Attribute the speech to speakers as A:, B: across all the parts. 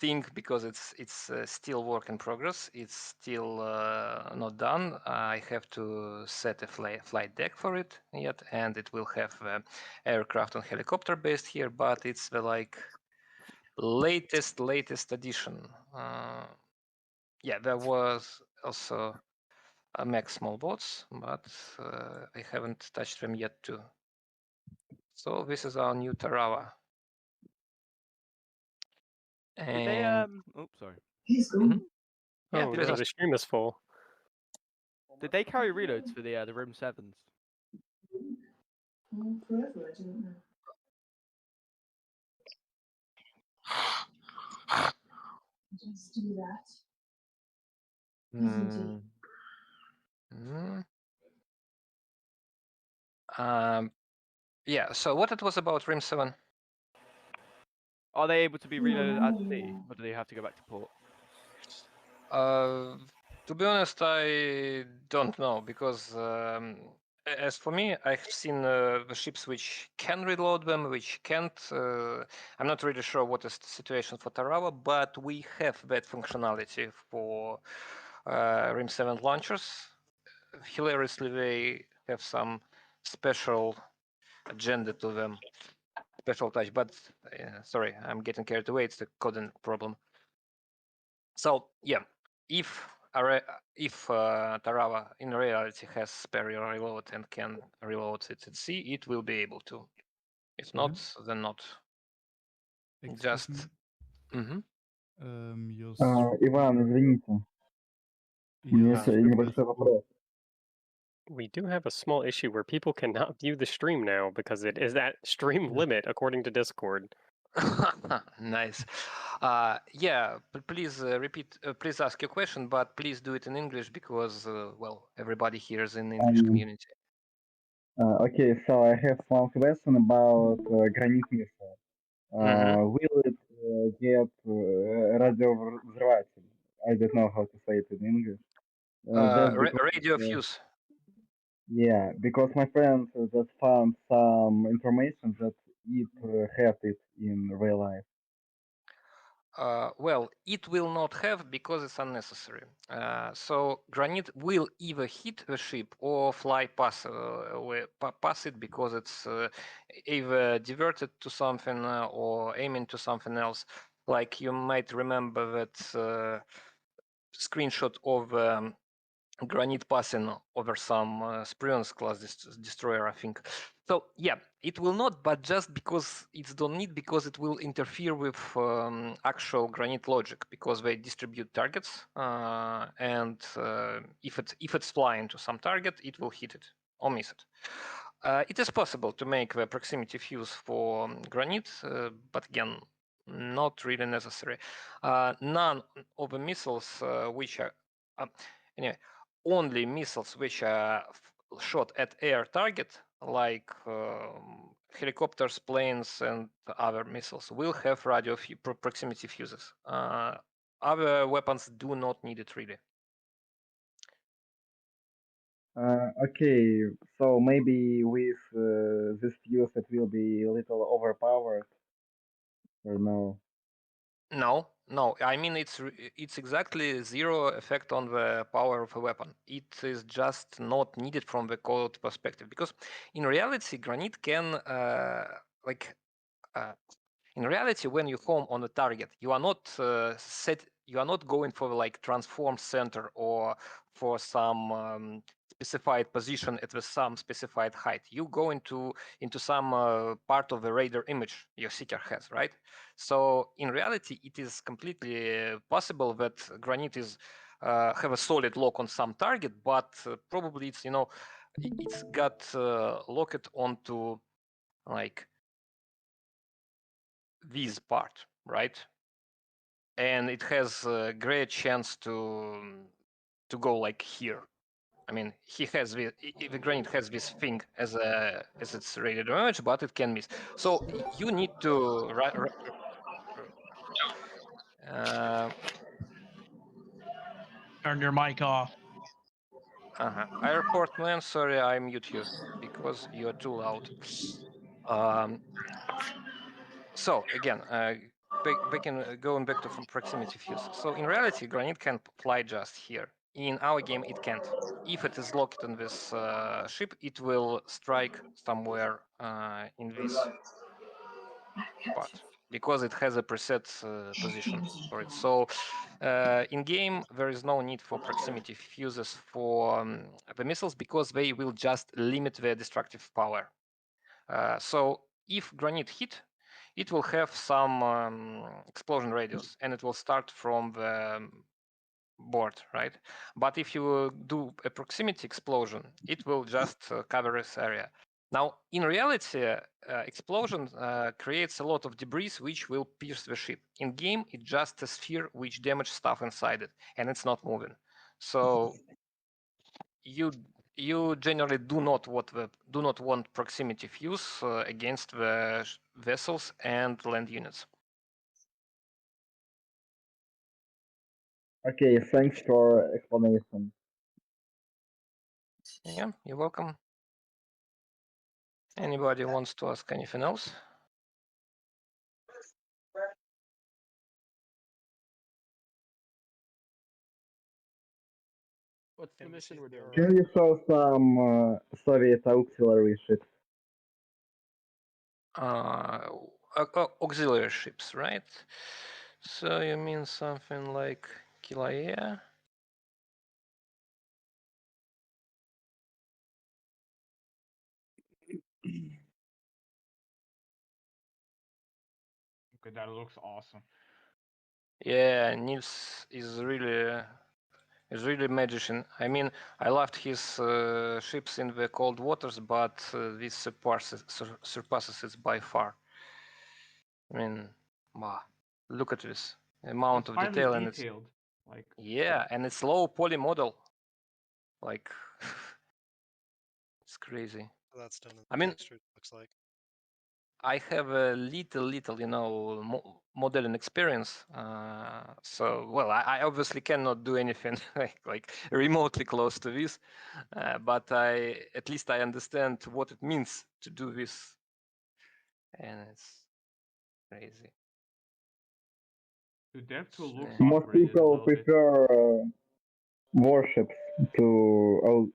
A: think because it's still work in progress. It's still not done. I have to set a flight deck for it yet, and it will have aircraft and helicopter based here. But it's the like latest addition. Yeah, there was also a mech small boats, but I haven't touched them yet too. So this is our new Tarawa.
B: Did they oh sorry.
A: Mhm. Yeah,
C: Oh
A: please
C: no,
A: ask.
C: the stream is full.
B: Did they carry reloads for the Room 7s?
D: Forever, I don't know. Just do that.
A: Mm. Yeah, so what it was about Rim 7?
B: Are they able to be reloaded at sea, or do they have to go back to port?
A: To be honest, I don't know, because as for me, I've seen the ships which can reload them, which can't. I'm not really sure what is the situation for Tarawa, but we have that functionality for Rim 7 launchers. Hilariously, they have some special agenda to them, special touch. But sorry, I'm getting carried away. It's the coding problem. So yeah, if Tarawa in reality has spare reload and can reload it at sea, it will be able to. If not, then not. Just.
E: Иван,
F: извините. У меня есть небольшой вопрос.
C: We do have a small issue where people cannot view the stream now because it is at stream limit according to Discord.
A: Nice. Yeah, please repeat. Please ask your question, but please do it in English because, well, everybody here is in the English community.
F: Okay, so I have one question about Granite missile. Will it get радиовзрыватель? I don't know how to say it in English.
A: Radio fuse.
F: Yeah, because my friend just found some information that it has it in real life.
A: Well, it will not have because it's unnecessary. So Granite will either hit the ship or fly past it because it's either diverted to something or aiming to something else. Like you might remember that screenshot of Granite passing over some Spruance class destroyer, I think. So yeah, it will not, but just because it's don't need, because it will interfere with actual Granite logic, because they distribute targets, and if it's flying to some target, it will hit it or miss it. It is possible to make the proximity fuse for Granite, but again, not really necessary. None of the missiles which are anyway. Only missiles which are shot at air target, like helicopters, planes, and other missiles, will have radio proximity fuses. Other weapons do not need it really.
F: Okay, so maybe with this fuse it will be a little overpowered, or no?
A: No. I mean, it's exactly zero effect on the power of a weapon. It is just not needed from the code perspective, because in reality, Granite can in reality, when you home on a target, you are not you are not going for like transform center or for some specified position at some specified height. You go into some part of the radar image your seeker has, right? So in reality, it is completely possible that Granite is have a solid lock on some target, but probably it's it's got locked onto like this part, right? And it has a great chance to go like here. I mean, he has the Granite has this thing as its radio damage, but it can miss. So you need to
G: turn your mic off.
A: Airport man, sorry, I mute you because you're too loud. So again, going back to proximity fuse. So in reality, Granite can fly just here. In our game, it can't. If it is locked on this ship, it will strike somewhere in this part because it has a preset position for it. So in game, there is no need for proximity fuses for the missiles because they will just limit their destructive power. So if Granite hit, it will have some explosion radius and it will start from the board, right? But if you do a proximity explosion, it will just cover this area. Now, in reality, explosion creates a lot of debris which will pierce the ship. In game, it's just a sphere which damages stuff inside it, and it's not moving. So you generally do not want proximity fuse against the vessels and land units.
F: Okay, thanks for explanation.
A: Yeah, you're welcome. Anybody wants to ask anything else?
B: What's the mission we're doing?
F: Can you show some Soviet auxiliary ships?
A: Auxiliary ships, right? So you mean something like Kilauea?
E: Okay, that looks awesome.
A: Yeah, Nils is really magician. I mean, I loved his ships in the cold waters, but this surpasses it by far. I mean, wow, look at this amount
E: It's
A: of
E: highly
A: detail, and
E: detailed. Like
A: yeah, and it's low poly model. Like it's crazy.
H: That's done in
A: I mean,
H: texture, it looks like.
A: I have a little, modeling experience. So, well, I obviously cannot do anything like remotely close to this, but at least I understand what it means to do this, and it's crazy.
E: the dev tool looks
A: Yeah.
F: Most
E: upgraded a
F: people
E: little bit.
F: prefer warships to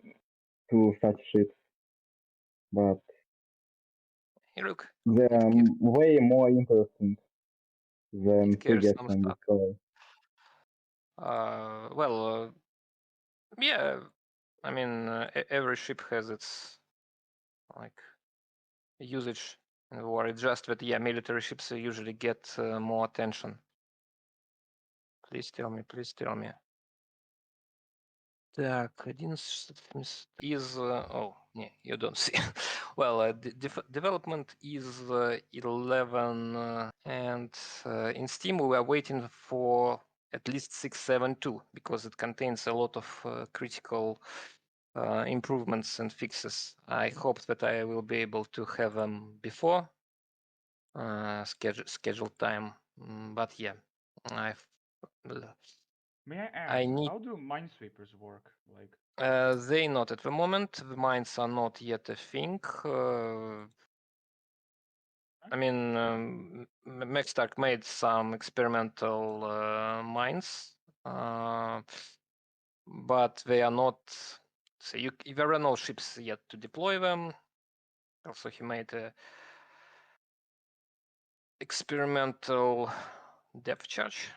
F: such ships, but
A: Hey, look,
F: they're way more interesting than
A: it carries
F: frigates
A: some
F: and
A: stuff.
F: destroyers.
A: Well, yeah. I mean, every ship has its like usage in the war. It's just that, yeah, military ships usually get more attention. Please tell me, please tell me. Так, 11 is, oh, yeah, you don't see. Well, development is 11, and in Steam we are waiting for at least 672 because it contains a lot of critical improvements and fixes. I hope that I will be able to have them before scheduled time, but yeah,
E: May I ask,
A: I need.
E: how do minesweepers work? Like,
A: They not at the moment. The mines are not yet a thing. I mean, Mextark made some experimental mines, but they are not. So there are no ships yet to deploy them. Also, he made a experimental depth charge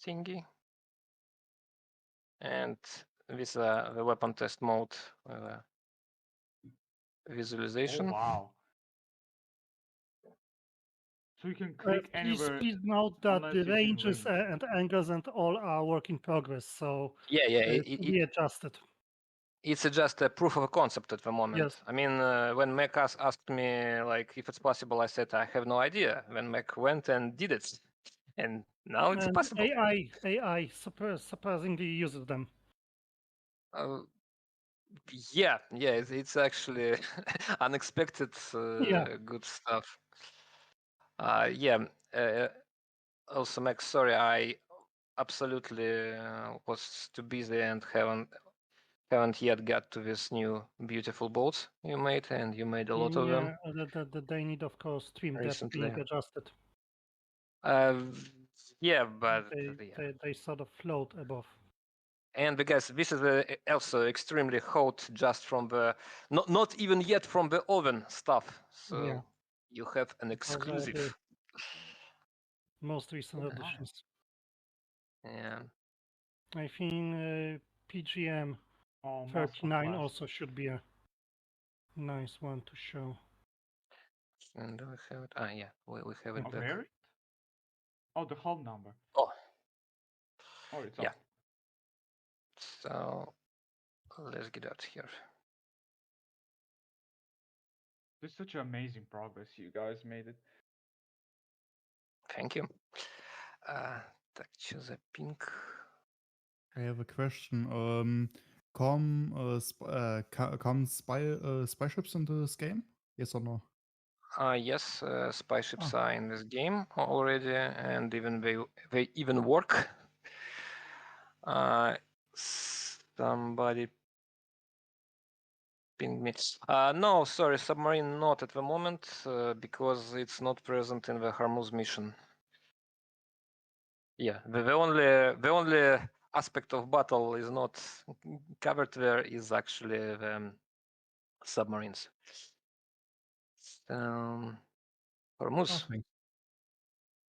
A: thingy, and with the weapon test mode visualization.
E: oh wow. So you can click anywhere.
I: Please note that
E: unless
I: the
E: it's in
I: ranges
E: range.
I: and angles and all are work in progress, so
A: Yeah,
I: to be adjusted.
A: it's just a proof of concept at the moment.
I: Yes.
A: I mean, when Mac asked me like if it's possible, I said I have no idea. When Mac went and did it, and now it's
I: And
A: possible.
I: AI surprisingly uses them.
A: Yeah, it's actually unexpected
I: Yeah.
A: good stuff. Yeah. Also, Mac, sorry, I absolutely was too busy and haven't yet got to this new beautiful boats you made, and you made a lot of them
I: Yeah, they need, of course, stream depth
A: recently.
I: being adjusted.
A: Yeah, but
I: They sort of float above.
A: and because this is also extremely hot just from the not even yet from the oven stuff. So
I: Yeah.
A: you have an
I: Those are
A: exclusive.
I: the most recent
A: Yeah.
I: additions.
A: Yeah.
I: I think PGM
E: Oh,
I: 39 also should be a nice one to show.
A: And do we have it? Ah, yeah, we have it
E: A
A: back.
E: variant? Oh, the hull number.
A: Oh,
E: Oh, it's
A: yeah.
E: up.
A: So let's get out here.
E: This is such amazing progress. You guys made it.
A: Thank you. Так, что за пинг?
H: I have a question. Come spy ships into this game? Yes or no?
A: Yes, spy ships
H: Ah.
A: are in this game already, and even they even work. Somebody pinged me. No, sorry, submarine not at the moment because it's not present in the Hormuz mission. Yeah, the only aspect of battle is not covered there is actually the submarines. Hormuz.
H: Oh, thanks.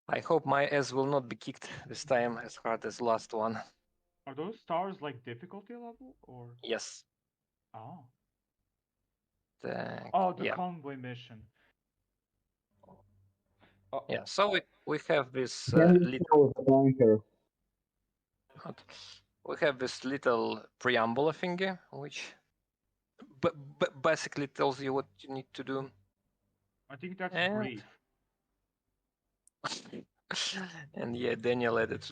A: I hope my ass will not be kicked this time as hard as last one.
E: Are those stars like difficulty level or?
A: Yes.
E: Oh.
A: Так,
E: Oh, the
A: yeah.
E: convoy mission.
A: Yeah, so we have this
F: Can you
A: little
F: show the tanker?
A: we have this little preamble thingy, which basically tells you what you need to do.
E: I think that's
A: And-
E: brief.
A: And yeah, Daniel added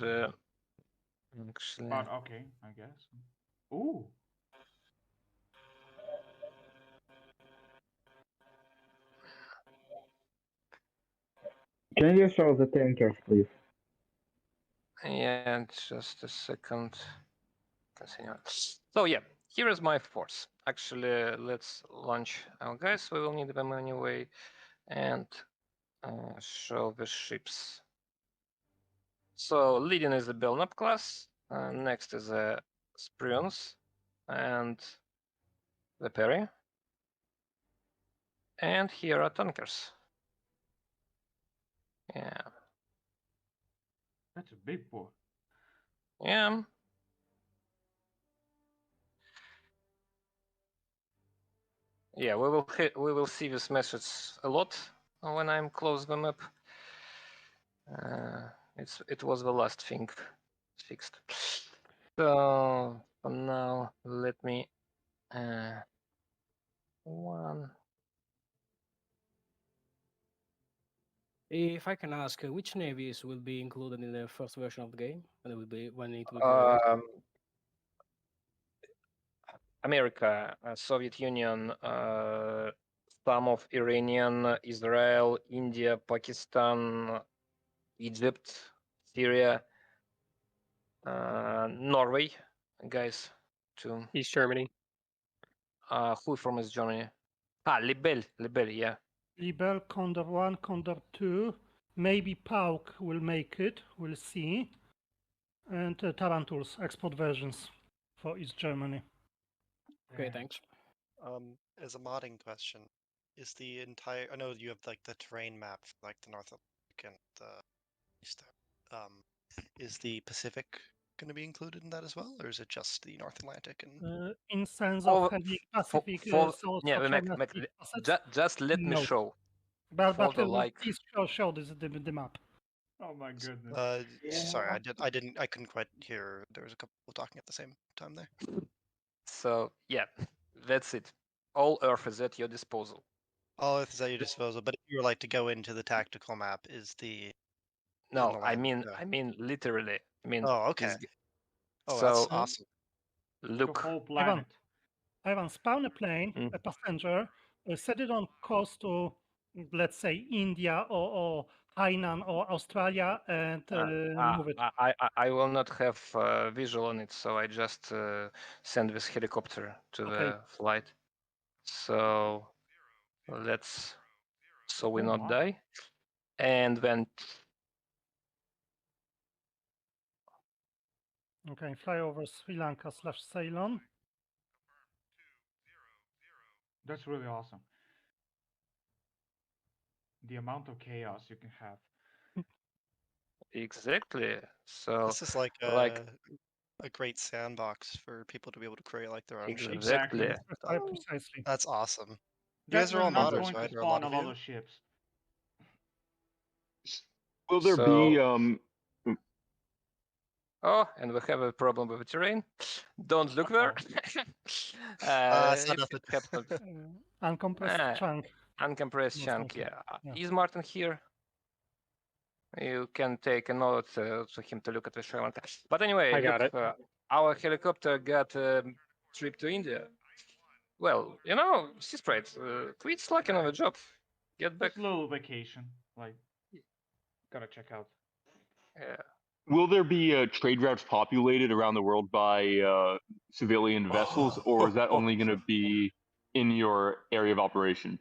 A: actually.
E: But okay, I guess. Ooh.
F: Can you show the tankers, please?
A: Yeah, just a second. Continue. So yeah, here is my force. Actually, let's launch our guys. We will need them anyway, and show the ships. So leading is the Belknap class. Next is the Spruance and the Perry. And here are tankers. Yeah.
E: That's a big boy.
A: Yeah. Yeah, we will see this message a lot when I'm close them up. It was the last thing fixed. So for now, let me one.
J: If I can ask, which navies will be included in the first version of the game, and it will be when it will be released?
A: America, Soviet Union, some of Iranian, Israel, India, Pakistan, Egypt, Syria, Norway, guys, too.
C: East Germany.
A: Who from East Germany? Libel, yeah.
I: Libel, Condor 1, Condor 2, maybe Pauk will make it, we'll see. And Tarantuls, export versions for East Germany.
J: Okay, thanks.
K: As a modding question, is the entire, I know you have like the terrain map for like the North Atlantic and the East, is the Pacific going to be included in that as well, or is it just the North Atlantic? And
I: In sense of having Pacific,
A: just let me show.
I: But
A: like
I: please show the map.
E: Oh my goodness.
K: Sorry, I couldn't quite hear. There was a couple people talking at the same time there.
A: So yeah, that's it. All Earth is at your disposal.
K: All Earth is at your disposal, but if you were like to go into the tactical map, is the
A: No, I mean literally. I mean.
K: Oh, okay. Oh,
A: so
K: that's awesome.
A: Look,
E: the whole planet.
I: Ivan, spawn a plane, a passenger, set it on course to, let's say, India or Hainan or Australia, and move it.
A: I will not have visual on it, so I just send this helicopter to the flight. So let's, so we not die, and then
I: Okay, fly over Sri Lanka / Ceylon.
E: That's really awesome. The amount of chaos you can have.
A: Exactly. So
K: This is like
A: like
K: a great sandbox for people to be able to create like their own ships.
A: exactly.
I: Precisely.
K: That's awesome. You
E: That's
K: guys are all
E: not
K: modders,
E: going to
K: right? Or a
E: spawn
K: lot
E: a
K: of
E: lot
K: you?
E: of ships.
L: Will there
A: So-
L: be
A: Oh, and we have a problem with the terrain. Don't look there.
K: It's not
A: it
K: nothing.
A: happened.
I: Uncompressed chunk.
A: Uncompressed
I: Most
A: chunk,
I: likely.
A: yeah. Is Martin here? You can take a note to him to look at the Sri Lanka. But anyway,
C: I got
A: look,
C: it.
A: our helicopter got a trip to India. Well, you know, Sea Sprite, quit slacking on the job. Get back.
E: Just a little vacation. Like, gotta check out.
A: Yeah.
L: will there be trade routes populated around the world by civilian vessels, or is that only going to be in your area of operation?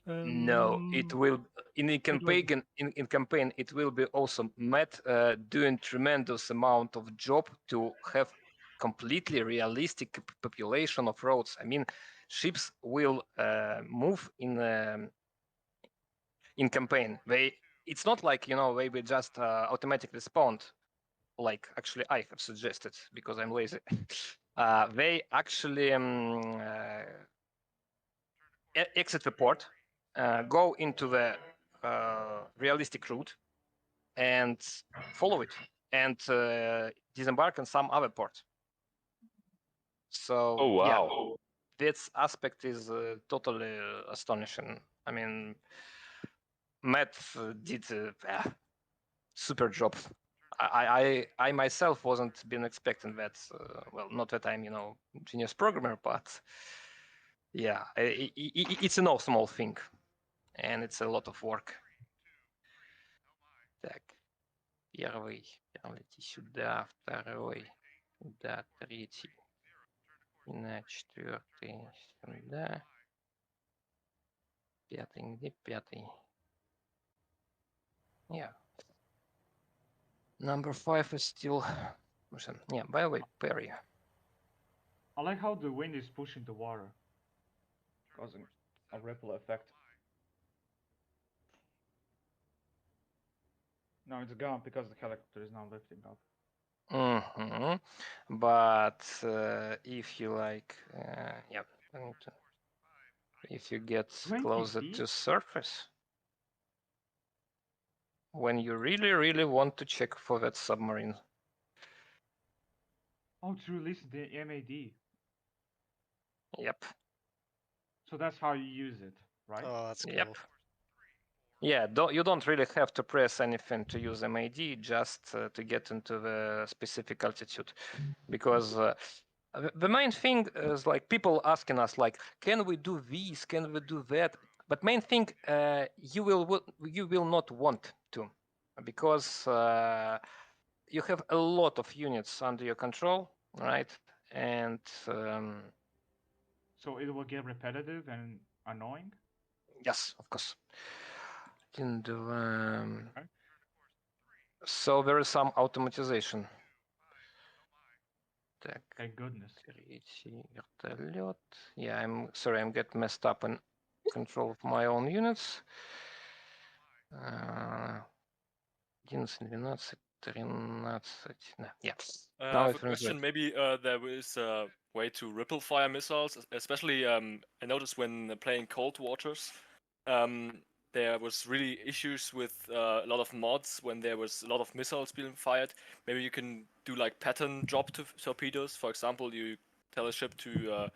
A: No, it will in the campaign. In campaign, it will be also Matt doing tremendous amount of job to have completely realistic population of roads. I mean, ships will move in campaign. It's not like they will just automatically spawn. Like actually, I have suggested because I'm lazy. They actually exit the port. Go into the realistic route and follow it and disembark on some other port. So
L: Oh wow!
A: Yeah, this aspect is totally astonishing. I mean, Matt did a super job. I myself wasn't been expecting that. Well, not that I'm genius programmer, but yeah, it's a no small thing. And it's a lot of work. Так, первый лети сюда, второй сюда, третий и на четвертый сюда, пятый где пятый? Yeah. Number 5 is still. Yeah, by the way, Perry.
E: I like how the wind is pushing the water, causing a ripple effect. No, it's gone because the helicopter is now lifting up.
A: But if you like, yeah, if you get
E: 20
A: closer
E: feet?
A: to surface, when you really want to check for that submarine.
E: Oh, to release the MAD.
A: Yep.
E: So that's how you use it, right?
K: Oh, that's cool.
A: Yep. Yeah, you don't really have to press anything to use MAD, just to get into the specific altitude, because the main thing is like people asking us like, can we do this? Can we do that? But main thing, you will not want to, because you have a lot of units under your control, right? And
E: so it will get repetitive and annoying.
A: Yes, of course. And so there is some automatization. Так,
E: Thank goodness.
A: третий вертолет. Yeah, I'm sorry, I'm getting messed up in control of my own units. 11, 12, 13. Yeah.
M: I have a question. Maybe there is a way to ripple fire missiles, especially I noticed when playing Cold Waters, there was really issues with a lot of mods when there was a lot of missiles being fired. Maybe you can do like pattern drop to torpedoes. For example, you tell a ship to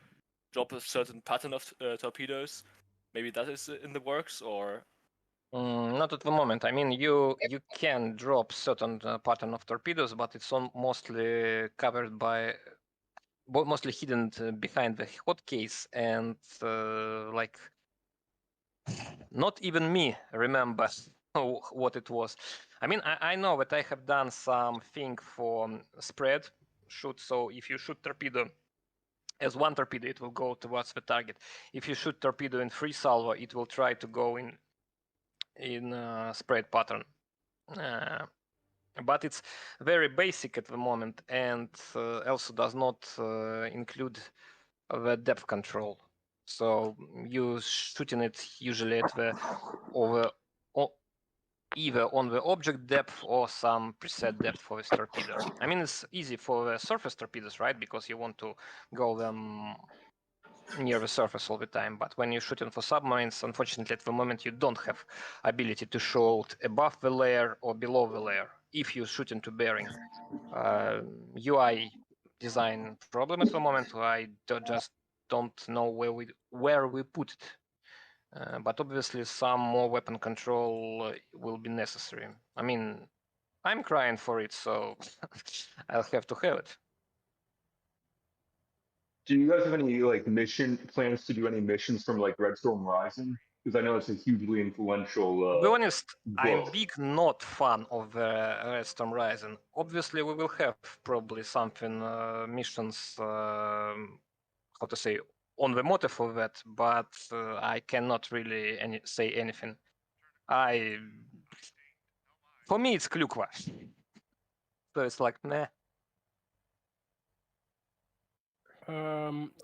M: drop a certain pattern of torpedoes. Maybe that is in the works, or
A: not at the moment. I mean, you can drop certain pattern of torpedoes, but it's mostly covered by, mostly hidden behind the hotkeys, and like not even me remember what it was. I mean, I know that I have done something for spread shoot. So if you shoot torpedo as one torpedo, it will go towards the target. If you shoot torpedo in free salvo, it will try to go in spread pattern. but it's very basic at the moment, and also does not include the depth control. So you shooting it usually at the either on the object depth or some preset depth for the torpedo. I mean, it's easy for the surface torpedoes, right? Because you want to go them near the surface all the time. But when you're shooting for submarines, unfortunately, at the moment, you don't have ability to shoot above the layer or below the layer if you're shooting to bearing. UI design problem at the moment. I just don't know where we put it. But obviously, some more weapon control will be necessary. I mean, I'm crying for it, so I'll have to have it.
L: Do you guys have any like mission plans to do any missions from like Red Storm Rising? Because I know it's a hugely influential.
A: To be honest, I'm
L: book.
A: big not fan of Red Storm Rising. Obviously, we will have probably something missions. How to say, on the motive of that, but I cannot really say anything. For me, it's Klukva. So it's like, meh.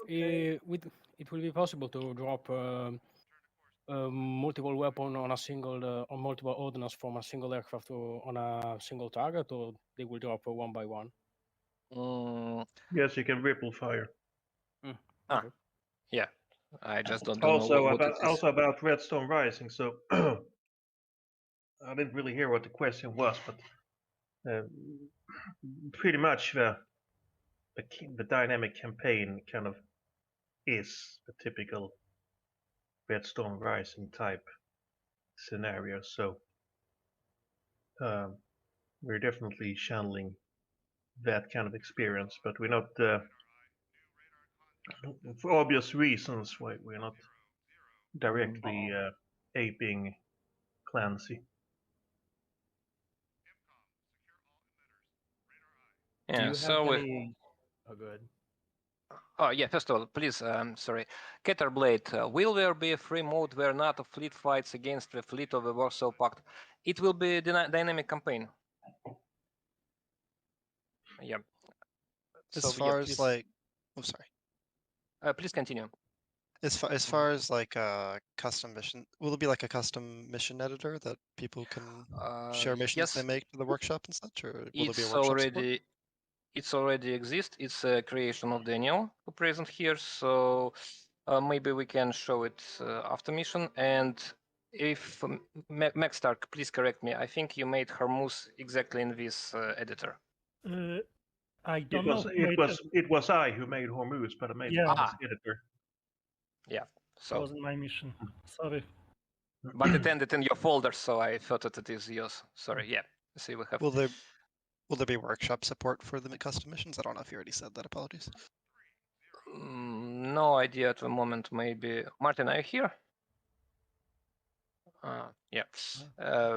J: It will be possible to drop multiple weapon on a single, or multiple ordnance from a single aircraft on a single target, or they will drop one by one.
N: Yes, you can ripple fire.
A: Okay. Yeah, I just don't
N: also
A: know what
N: about
A: it is.
N: also about Redstone Rising. So I didn't really hear what the question was, but pretty much the dynamic campaign kind of is a typical Redstone Rising type scenario. So we're definitely channeling that kind of experience, but we're not, for obvious reasons, why we're not directly aping Clancy.
J: Do
A: Yeah,
J: you
A: so
J: have any? Oh, good.
A: Oh yeah, first of all, please, sorry, Caterblade, will there be a free mode where NATO fleet fights against the fleet of the Warsaw Pact? It will be a dynamic campaign. Yeah.
K: As far as like, oh sorry.
A: Please continue.
K: As far as like custom mission, will it be like a custom mission editor that people can share missions they
A: Yes.
K: make to the workshop and such, or will there be a
A: It's
K: workshop support?
A: It's already exists. It's a creation of Daniel who present here, so maybe we can show it after mission. And if Maxstark, please correct me. I think you made Hormuz exactly in this editor.
I: I don't know.
N: It was I who made Hormuz, but I made it as editor.
A: Yeah. So
I: That wasn't my mission. Sorry.
A: But it ended in your folder, so I thought that it is yours. Sorry. Yeah. See, we have.
K: Will there be workshop support for the custom missions? I don't know if you already said that. Apologies.
A: No idea at the moment. Maybe Martin, are you here? Yeah.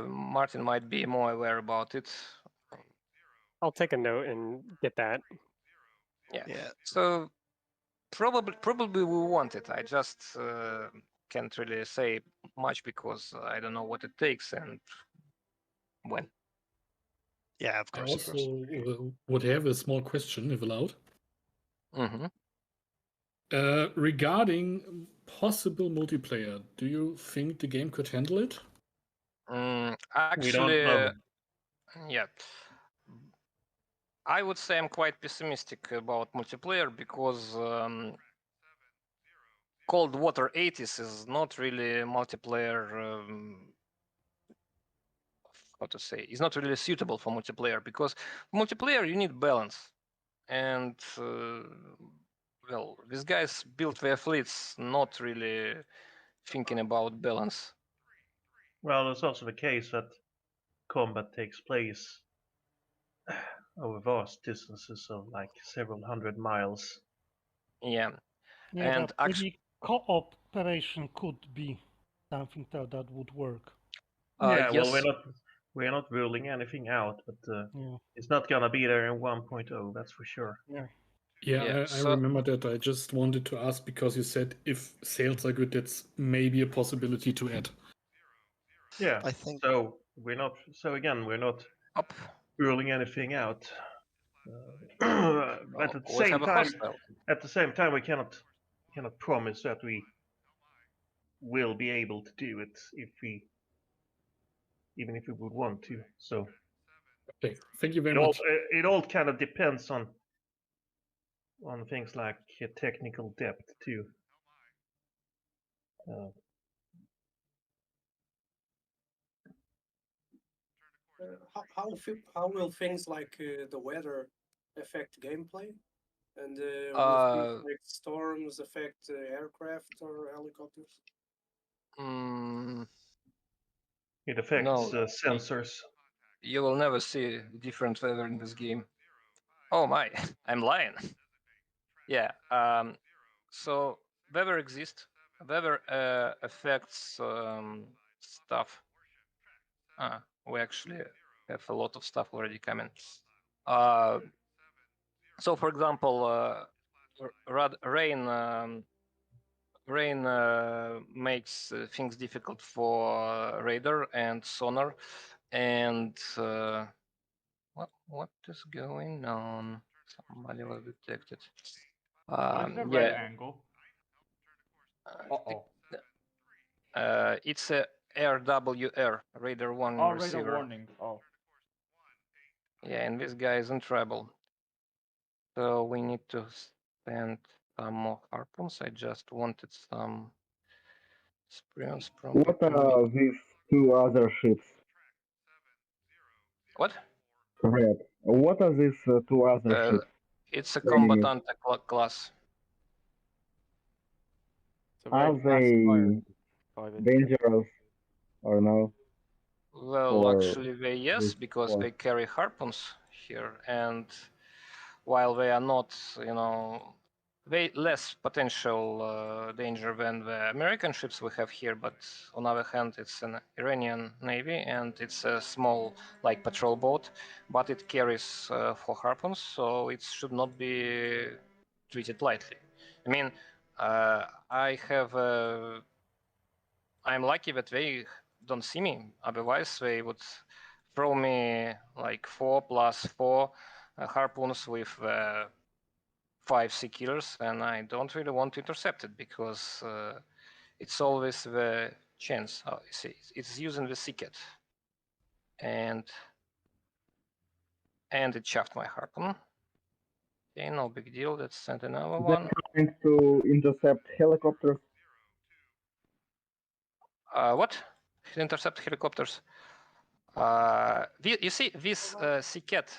A: Martin might be more aware about it.
C: I'll take a note and get that.
A: Yeah. So probably we want it. I just can't really say much because I don't know what it takes and when.
K: Yeah, of course.
O: I also would have a small question, if allowed.
A: Mm-hmm.
O: Regarding possible multiplayer, do you think the game could handle it?
A: Actually, yeah. I would say I'm quite pessimistic about multiplayer because Cold Water 80s is not really multiplayer. How to say? It's not really suitable for multiplayer because multiplayer you need balance, and well, these guys built their fleets not really thinking about balance.
N: Well, it's also the case that combat takes place over vast distances of like several hundred miles.
A: Yeah.
I: Yeah,
A: And
I: but maybe cooperation could be something that would work.
N: Yeah,
A: yes.
N: well, we're not ruling anything out, but it's not gonna be there in 1.0, that's for sure.
O: Yeah, I remember that. I just wanted to ask because you said if sales are good, that's maybe a possibility to add.
N: Yeah, I think so. We're not. So again, we're not ruling anything out. But at the
A: We
N: same
A: have a
N: time,
A: hostile.
N: we cannot promise that we will be able to do it even if we would want to. So
O: Okay, thank you very much.
N: It all kind of depends on things like technical depth too.
J: How will things like the weather affect gameplay? And will things like storms affect aircraft or helicopters?
N: It affects sensors.
A: You will never see different weather in this game. Oh my, I'm lying. Yeah. So weather exists. Weather affects stuff. We actually have a lot of stuff already coming. So, for example, rain makes things difficult for radar and sonar. And what is going on? Somebody was detected.
E: What is the red angle?
A: It's a RWR, radar warning
E: Oh,
A: receiver.
E: radar warning. Oh.
A: Yeah, and this guy is in trouble. So we need to send some more harpoons. I just wanted some experience from.
F: What are these two other ships?
A: What?
F: Red. What are these two other ships?
A: It's a combatant class.
F: Are they dangerous or no?
A: Well, actually, yes, because they carry harpoons here, and while they are not, way less potential danger than the American ships we have here, but on the other hand, it's an Iranian navy and it's a small, like patrol boat, but it carries 4 harpoons, so it should not be treated lightly. I mean, I'm lucky that they don't see me. Otherwise, they would throw me like 4 plus 4 harpoons with 5 sea killers, and I don't really want to intercept it because it's always the chance. Oh, you see, it's using the sea cat, and it shaft my harpoon. Okay, no big deal. Let's send another one.
F: They're trying to intercept helicopters.
A: What? Intercept helicopters. You see, this Sea-Cat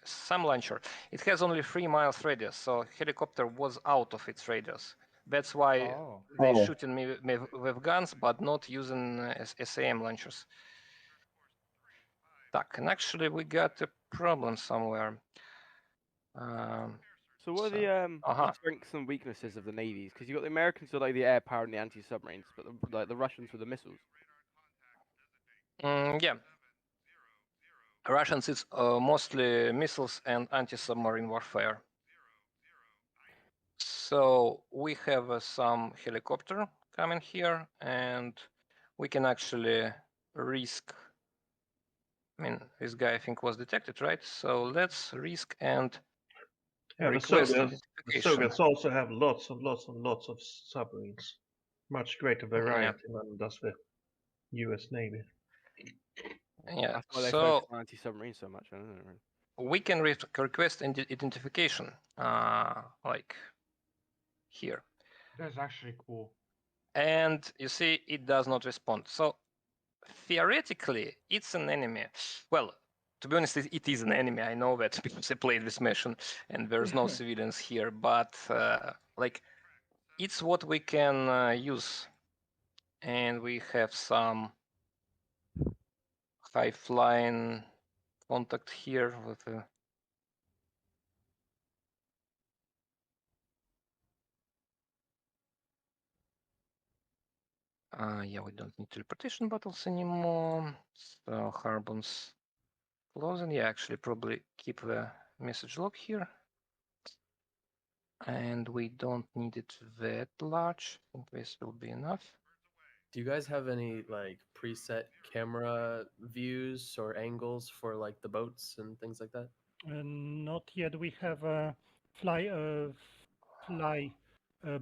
A: SAM launcher, it has only 3 miles radius, so helicopter was out of its radius. That's why they're shooting me with guns, but not using SAM launchers. And actually, we got a problem somewhere.
B: So what are the strengths and weaknesses of the navies? Because you got the Americans with like the air power and the anti-submarines, but the Russians with the missiles.
A: Yeah. Russians, it's mostly missiles and anti-submarine warfare. So we have some helicopter coming here, and we can actually risk. I mean, this guy I think was detected, right? So let's risk and request
N: the Soviets also have lots of submarines, much greater variety than does the U.S. Navy.
A: Yeah,
B: that's why they focus on anti-submarine so much, isn't it?
A: We can request identification, like here.
E: That's actually cool.
A: And you see, it does not respond. So theoretically, it's an enemy. Well, to be honest, it is an enemy. I know that because I played this mission, and there's no civilians here. But like, it's what we can use, and we have some high-flying contact here with the. Yeah, we don't need teleportation battles anymore. So Harpoon's closing. Yeah, actually, probably keep the message log here. And we don't need it that large. I think this will be enough.
P: Do you guys have any like preset camera views or angles for like the boats and things like that?
I: Not yet. We have a fly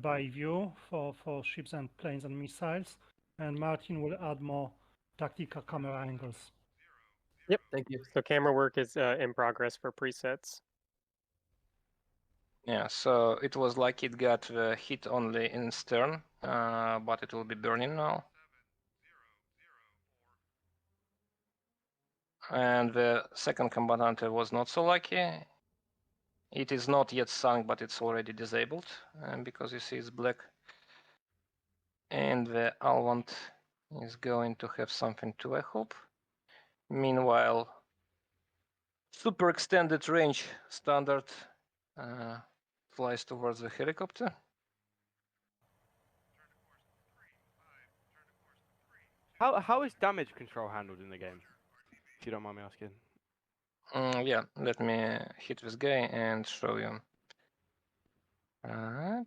I: by view for ships and planes and missiles, and Martin will add more tactical camera angles.
C: Yep.
P: Thank you.
C: So camera work is in progress for presets.
A: Yeah, so it was like it got hit only in stern, but it will be burning now. And the second combatant was not so lucky. It is not yet sunk, but it's already disabled, because you see it's black. And the Alvant is going to have something too, I hope. Meanwhile, super extended range standard flies towards the helicopter.
B: How is damage control handled in the game? If you don't mind me asking.
A: Yeah, let me hit this guy and show you.
G: A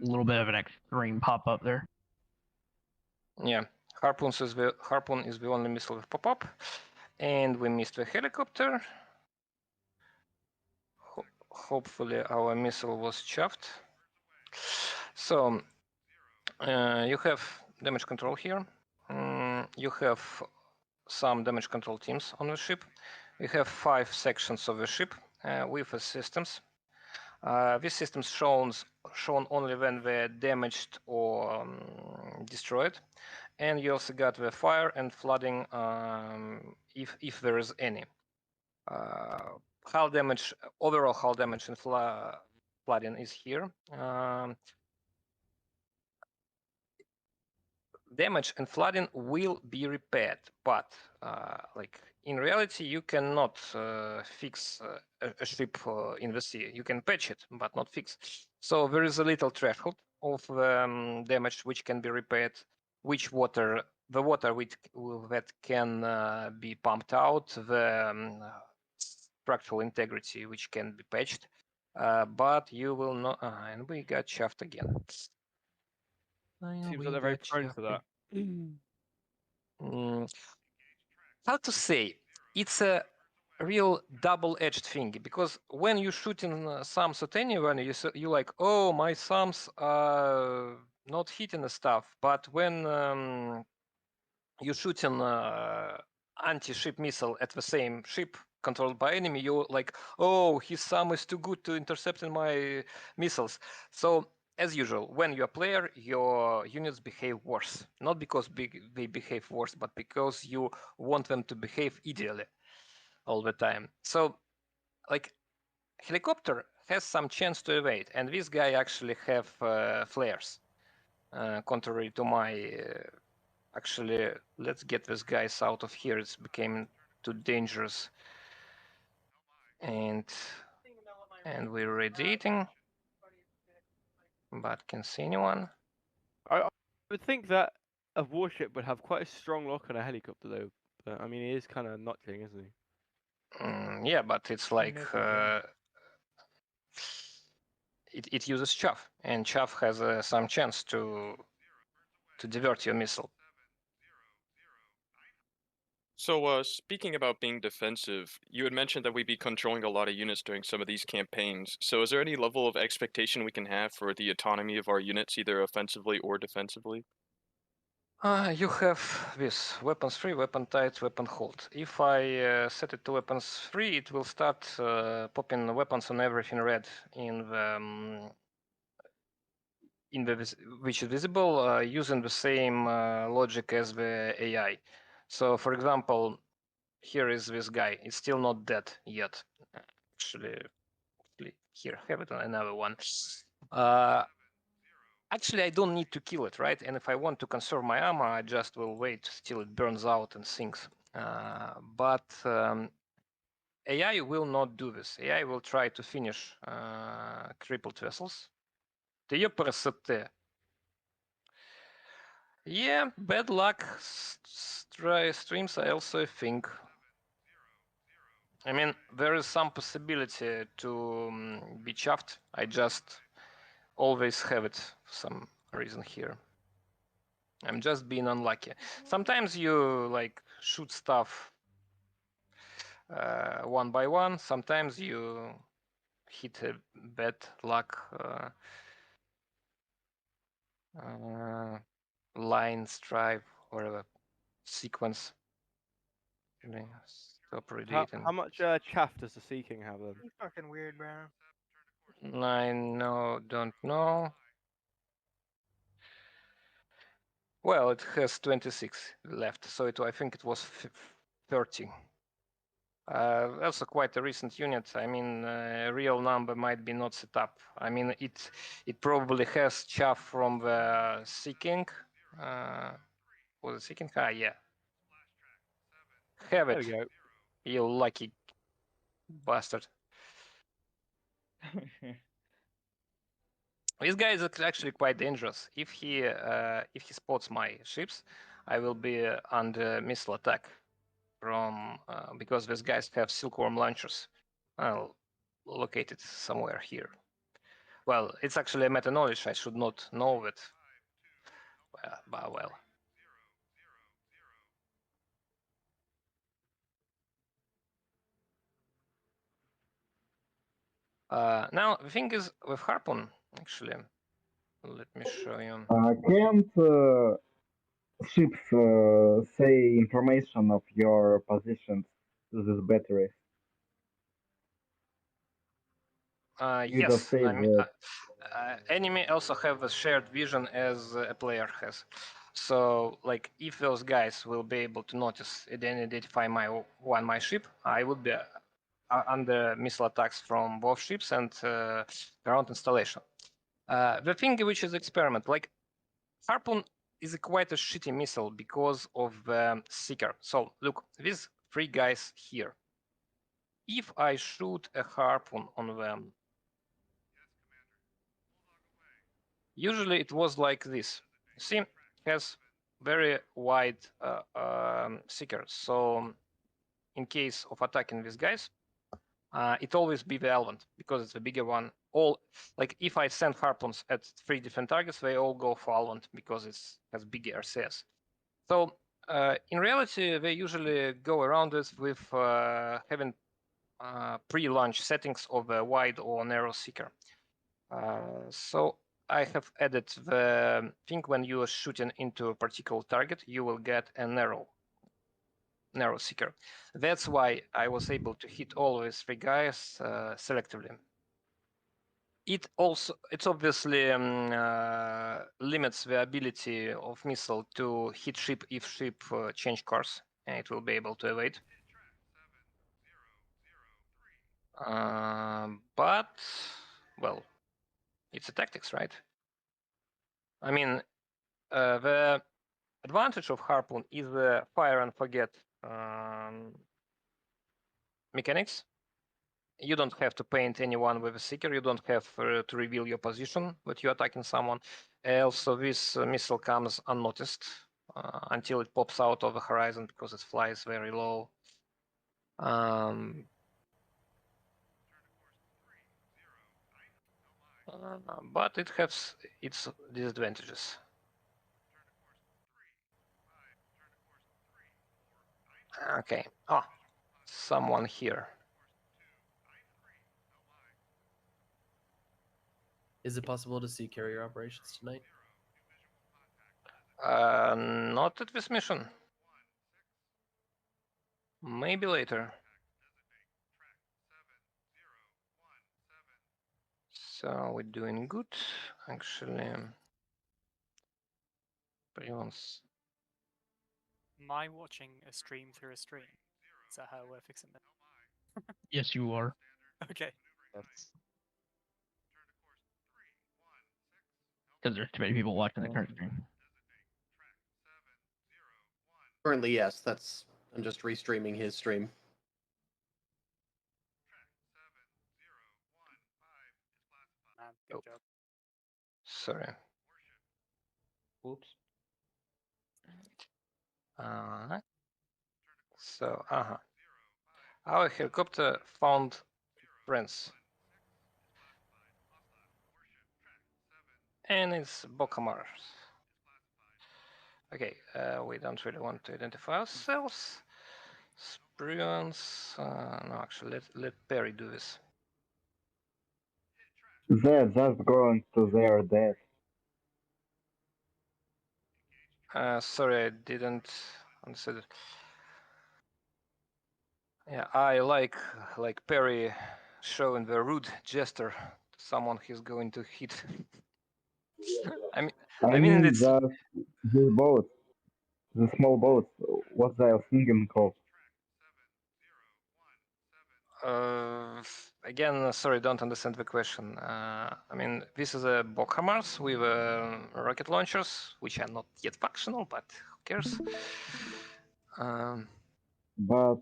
G: little bit of an extreme pop up there.
A: Yeah, Harpoon is the only missile with pop-up, and we missed the helicopter. Hopefully our missile was chuffed. So you have damage control here. You have some damage control teams on the ship. We have 5 sections of the ship with the systems. These systems shown only when they're damaged or destroyed, and you also got the fire and flooding if there is any. Hull damage, overall hull damage and flooding is here. Damage and flooding will be repaired, but like in reality, you cannot fix a ship in the sea. You can patch it, but not fix. So there is a little threshold of damage which can be repaired. The water that can be pumped out, the structural integrity which can be patched, but you will not. And we got shaft again.
B: Seems like they're very prone to that.
A: How to say? It's a real double-edged thing, because when you shoot in SAMs at anyone, you like, oh, my SAMs are not hitting the stuff, but when you shoot an anti-ship missile at the same ship controlled by enemy, you're like, oh, his SAM is too good to intercept my missiles. So as usual, when you're a player, your units behave worse. Not because they behave worse, but because you want them to behave ideally all the time. So, like, helicopter has some chance to evade, and this guy actually have flares, contrary to my... Actually, let's get these guys out of here. It's became too dangerous. And we're radiating. But can see anyone?
B: I would think that a warship would have quite a strong lock on a helicopter, though. But I mean, he is kind of notching, isn't he?
A: Yeah, but it's like it uses chaff, and chaff has some chance to divert your missile.
Q: So, speaking about being defensive, you had mentioned that we'd be controlling a lot of units during some of these campaigns. So, is there any level of expectation we can have for the autonomy of our units, either offensively or defensively?
A: You have this weapons free, weapon tight, weapon hold. If I set it to weapons free, it will start popping weapons on everything red in the which is visible using the same logic as the AI. So, for example, here is this guy. It's still not dead yet. Actually, here, have it on another one. Actually, I don't need to kill it, right? And if I want to conserve my ammo, I just will wait till it burns out and sinks. But AI will not do this. AI will try to finish crippled vessels. Yeah, bad luck streams, I also think. I mean, there is some possibility to be chuffed. I just always have it for some reason here. I'm just being unlucky. Sometimes you like shoot stuff one by one. Sometimes you hit a bad luck line, stripe, whatever sequence. Stop radiating.
B: How much chaff does the Sea King have then?
R: You're fucking weird, bro.
A: I don't know. Well, it has 26 left, so I think it was 30. Also quite a recent unit. I mean, real number might be not set up. I mean, it probably has chaff from the Sea King. Was it Sea King? Ah, yeah. Have it.
B: There we go.
A: You lucky bastard. This guy is actually quite dangerous. If he spots my ships, I will be under missile attack from because these guys have silkworm launchers. I'll locate it somewhere here. Well, it's actually a meta knowledge. I should not know it. But well. Now the thing is with Harpoon, actually. Let me show you.
F: Can't ships say information of your positions to this battery?
A: Yes, I mean, enemy also have a shared vision as a player has. So, like, if those guys will be able to notice and identify my ship, I would be under missile attacks from both ships and ground installation. The thing which is experiment, like Harpoon is quite a shitty missile because of the seeker. So look, these three guys here. If I shoot a Harpoon on them, usually it was like this. See, has very wide seeker. So in case of attacking these guys, it always be the Elvant because it's the bigger one. All like if I send Harpoons at 3 different targets, they all go for Elvant because it has bigger RCS. So in reality, they usually go around it with having pre-launch settings of a wide or narrow seeker. So I have added the thing when you are shooting into a particular target, you will get a narrow seeker. That's why I was able to hit all these three guys selectively. It's obviously limits the ability of missile to hit ship if ship change course, and it will be able to evade. But well, it's a tactics, right? I mean, the advantage of Harpoon is the fire and forget mechanics. You don't have to paint anyone with a seeker. You don't have to reveal your position that you're attacking someone. Also, this missile comes unnoticed until it pops out of the horizon because it flies very low. But it has its disadvantages. Okay. Oh, someone here.
P: Is it possible to see carrier operations tonight?
A: Not at this mission. Maybe later. So we're doing good, actually. Prions.
S: Am I watching a stream through a stream? Is that how we're fixing it?
G: Yes, you are.
S: Okay.
G: Because there's too many people watching the current stream.
T: Currently, yes. I'm just restreaming his stream.
S: Good job.
A: Sorry.
E: Oops.
A: So, Our helicopter found friends. And it's Bokamars. Okay, we don't really want to identify ourselves. Spruance. No, actually, let Perry do this.
F: They're just going to their death.
A: Sorry, I didn't understand it. Yeah, I like Perry showing the rude gesture to someone he's going to hit.
F: I mean
A: it's
F: the boats, the small boats. What they are thinking of?
A: Again, sorry, don't understand the question. I mean, this is a Bockhammars with rocket launchers, which are not yet functional, but who cares?
F: But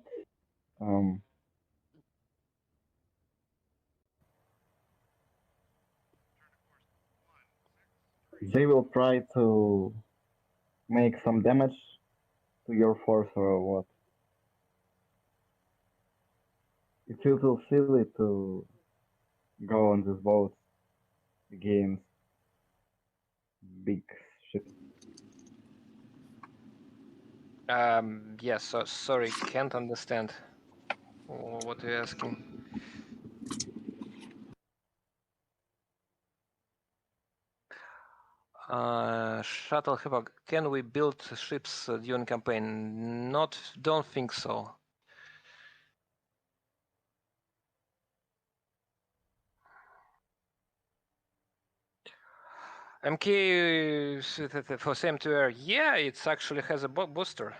F: they will try to make some damage to your force or what? It's a little silly to go on this boat against big ships.
A: Yeah, so sorry, can't understand what you're asking. Shuttle Havoc, can we build ships during campaign? Don't think so. MK for same to air, yeah, it actually has a booster.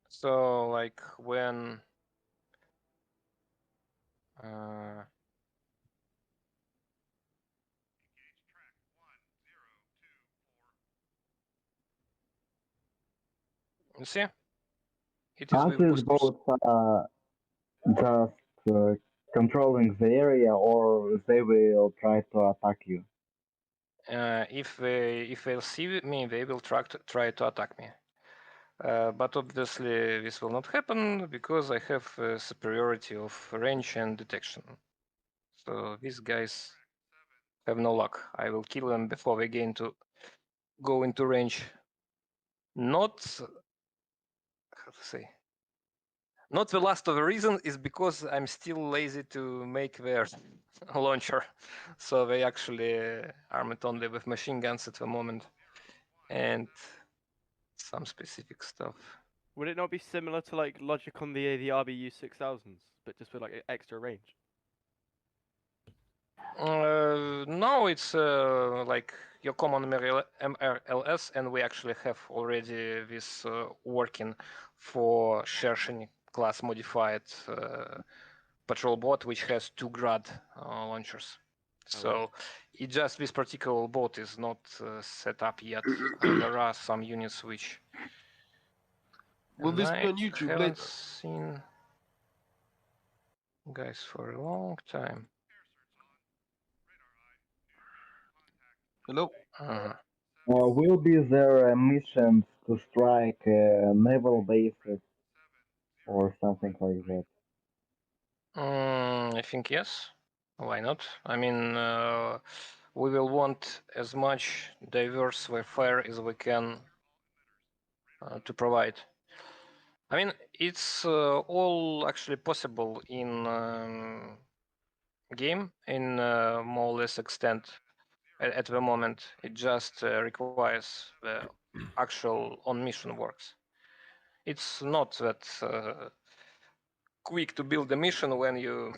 A: So like when you see, it is
F: Aren't
A: with
F: these
A: boosters.
F: boats just controlling the area, or they will try to attack you?
A: If they'll see me, they will try to attack me. But obviously this will not happen because I have superiority of range and detection. So these guys have no luck. I will kill them before they go into range. Not how to say. Not the last of the reason is because I'm still lazy to make their launcher. So they actually arm it only with machine guns at the moment. And some specific stuff.
B: Would it not be similar to like logic on the RBU 6000s, but just with like extra range?
A: No, it's like your common MRLS, and we actually have already this working for Shershin class modified patrol boat, which has 2 Grad launchers. So it just this particular boat is not set up yet. There are some units which
P: Will this be on
A: I
P: YouTube
A: haven't
P: later?
A: seen guys for a long time.
P: Hello.
F: Will be there missions to strike naval bases or something like that?
A: I think yes. Why not? I mean, we will want as much diverse warfare as we can to provide. I mean, it's all actually possible in game in more or less extent at the moment. It just requires the actual on-mission works. It's not that quick to build a mission when you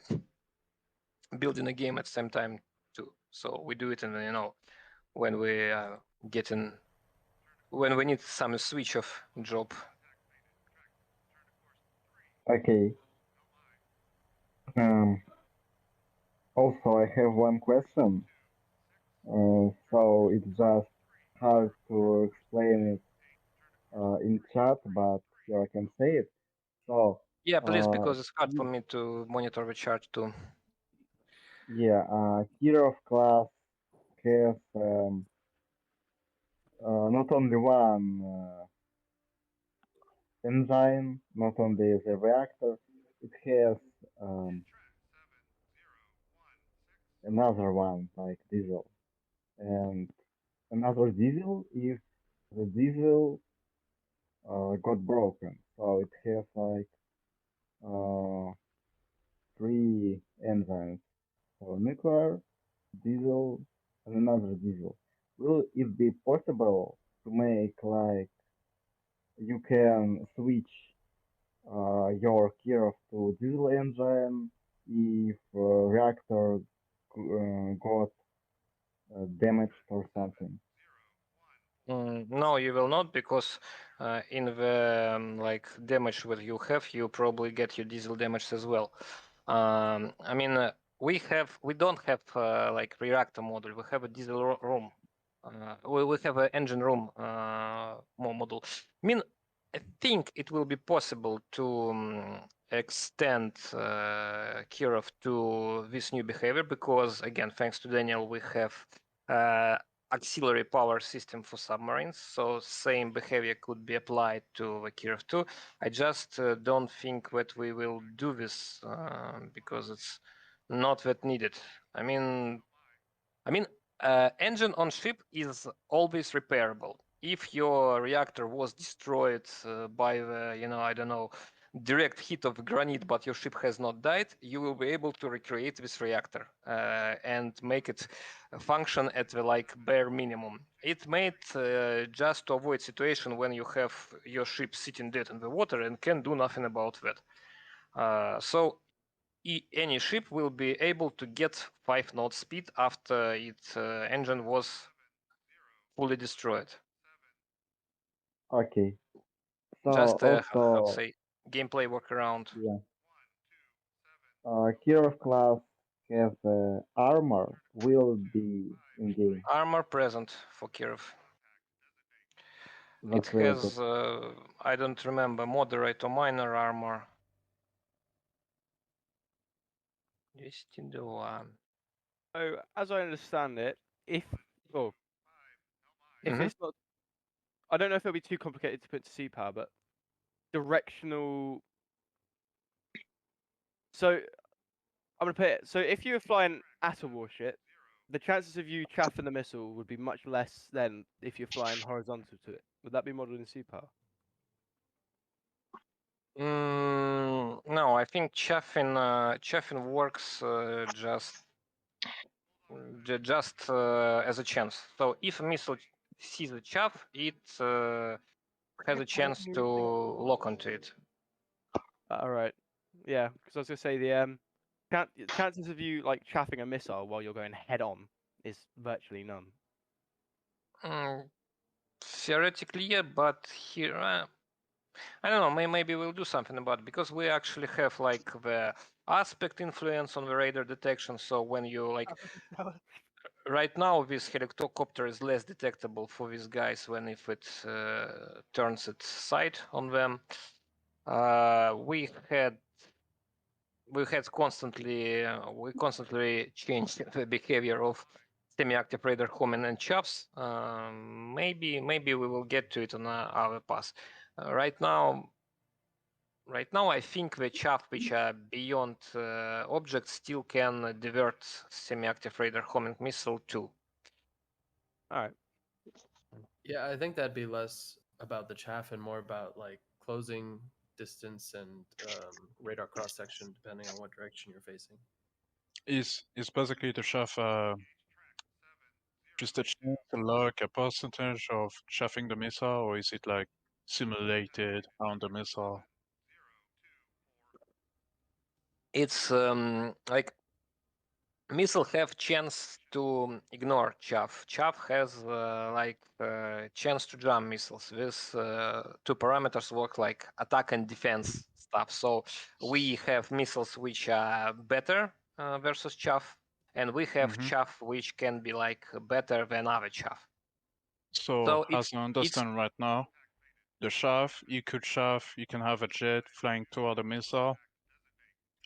A: building a game at the same time too. So we do it, and when we when we need some switch of job.
F: Okay. Also, I have one question. So it's just hard to explain it in chat, but here I can say it. So
A: Yeah, please, because it's hard for me to monitor the chart too.
F: yeah, Hero of class has not only one engine, not only the reactor. It has another one like diesel, and another diesel if the diesel got broken. So it has like 3 engines. So nuclear, diesel, and another diesel. Will it be possible to make like you can switch your Kirov to diesel engine if reactor got damaged or something?
A: No, you will not, because in the like damage that you have, you probably get your diesel damage as well. I mean, we don't have like reactor module. We have a diesel room. We have an engine room model. I mean, I think it will be possible to extend Kirov to this new behavior, because again, thanks to Daniel, we have auxiliary power system for submarines, so same behavior could be applied to the Kirov 2. I just don't think that we will do this because it's not that needed. I mean, engine on ship is always repairable. If your reactor was destroyed by the, I don't know, direct hit of granite, but your ship has not died, you will be able to recreate this reactor and make it function at the like bare minimum. It made just to avoid situation when you have your ship sitting dead in the water and can do nothing about that. So any ship will be able to get 5 knot speed after its engine was fully destroyed.
F: Okay. So
A: Just how to
F: also,
A: say, gameplay workaround.
F: yeah. Kirov class has armor will be in game.
A: Armor present for Kirov.
F: That's
A: It
F: really
A: has,
F: good.
A: I don't remember, moderate or minor armor. 202.
B: So, as I understand it, if
A: Mhm.
B: it's not, I don't know if it'll be too complicated to put to sea power, but directional. So, I'm gonna put it. So, if you were flying at a warship, the chances of you chaffing the missile would be much less than if you're flying horizontal to it. Would that be modeled in sea power?
A: No, I think chaffing works just as a chance. So if a missile sees a chaff, it has a chance to lock onto it.
B: All right. Yeah, because I was gonna say the chances of you like chaffing a missile while you're going head on is virtually none.
A: Theoretically, yeah, but here, I don't know. Maybe we'll do something about it, because we actually have like the aspect influence on the radar detection. So when you like, right now this helicopter is less detectable for these guys than if it turns its sight on them. We constantly changed the behavior of semi-active radar homing and chaffs. Maybe we will get to it on our path. Right now, I think the chaff which are beyond objects still can divert semi-active radar homing missile too.
B: All right.
P: Yeah, I think that'd be less about the chaff and more about like closing distance and radar cross section, depending on what direction you're facing.
R: Is basically the chaff just a chance to log a percentage of chaffing the missile, or is it like simulated on the missile?
A: It's like missile have chance to ignore chaff. Chaff has chance to jump missiles. These 2 parameters work like attack and defense stuff. So we have missiles which are better versus chaff, and we have chaff which can be like better than other chaff.
R: So as I understand right now, the chaff, you can have a jet flying toward a missile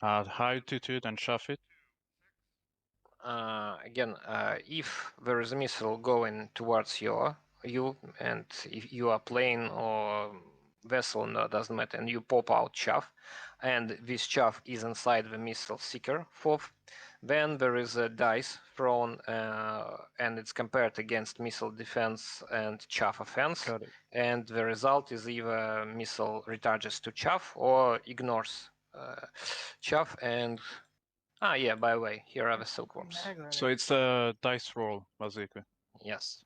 R: at high altitude and chaff it.
A: Again, if there is a missile going towards you, and if you are playing or vessel, no, doesn't matter, and you pop out chaff, and this chaff is inside the missile seeker FOV, then there is a dice thrown, and it's compared against missile defense and chaff offense, and the result is either missile recharges to chaff or ignores chaff. And yeah, by the way, here are the silkworms.
R: So it's a dice roll, basically.
A: Yes.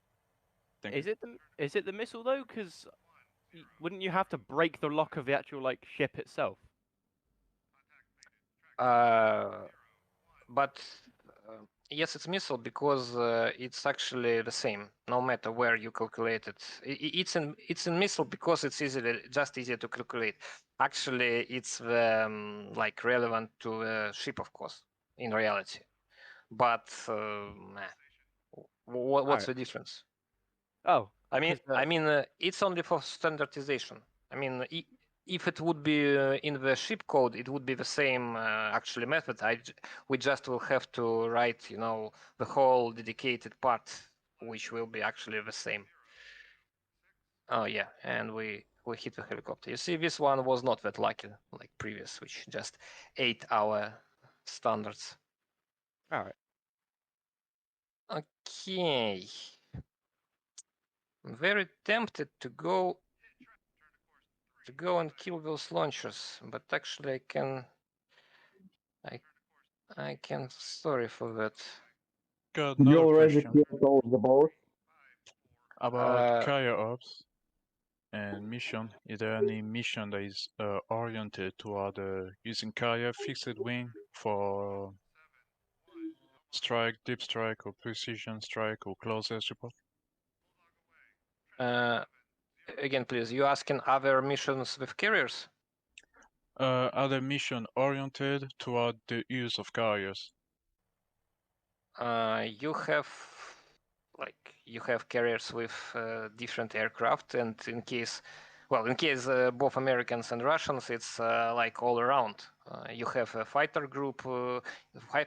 B: Is it the missile though? Because wouldn't you have to break the lock of the actual like ship itself?
A: But yes, it's missile because it's actually the same, no matter where you calculate it. It's in missile because it's easier to calculate. Actually, it's like relevant to a ship, of course, in reality. But what's the difference?
B: Oh,
A: I mean, it's only for standardization. I mean, if it would be in the ship code, it would be the same actually method. We just will have to write, the whole dedicated part, which will be actually the same. Oh yeah, and we hit the helicopter. You see, this one was not that lucky like previous, which just ate our standards.
B: All right.
A: Okay. I'm very tempted to go and kill those launchers, but actually I can sorry for that.
R: Got
F: You
R: another
F: already
R: question
F: killed all the boats?
R: about carrier ops and mission. Is there any mission that is oriented toward using carrier fixed wing for strike, deep strike, or precision strike, or close air support?
A: Again, please, you asking other missions with carriers?
R: Other mission oriented toward the use of carriers.
A: You have carriers with different aircraft, and in case both Americans and Russians, it's like all around. You have a fighter group,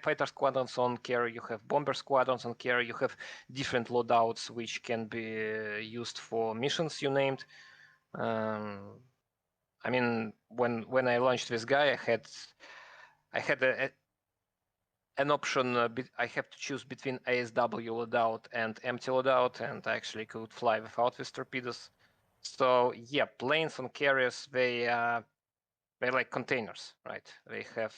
A: fighter squadrons on carrier. You have bomber squadrons on carrier. You have different loadouts which can be used for missions you named. I mean, when I launched this guy, I had an option. I have to choose between ASW loadout and empty loadout, and I actually could fly without these torpedoes. So yeah, planes on carriers, they're like containers, right? They have